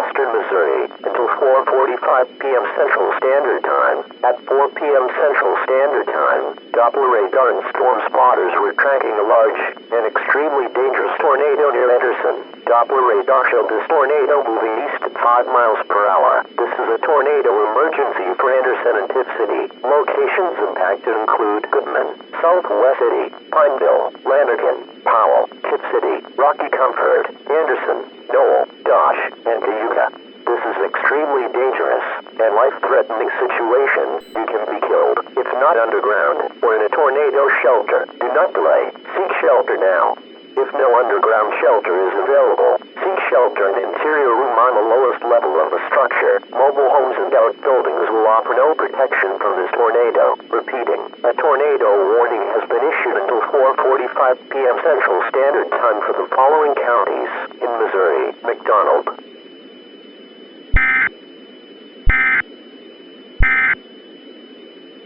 western Missouri until 4:45 p.m. Central Standard Time. At 4 p.m. Central Standard Time, Doppler radar and storm spotters were tracking a large and extremely dangerous tornado near Anderson. Doppler radar showed this tornado moving east at 5 miles per hour. This is a tornado emergency for Anderson and Tiff City. Locations impacted include Goodman, Southwest City, Pineville, Lanigan, Powell, Tiff City, Rocky Comfort, Anderson, Knoll, Dosh, and Cayuga. This is an extremely dangerous and life-threatening situation. You can be killed if not underground or in a tornado shelter. Do not delay. Seek shelter now. If no underground shelter is available, seek shelter in an interior room on the lowest level of the structure. Mobile homes and outbuildings will offer no protection from this tornado. Repeating, a tornado warning has been issued until 4:45 p.m. Central Standard Time for the following counties in Missouri: McDonald,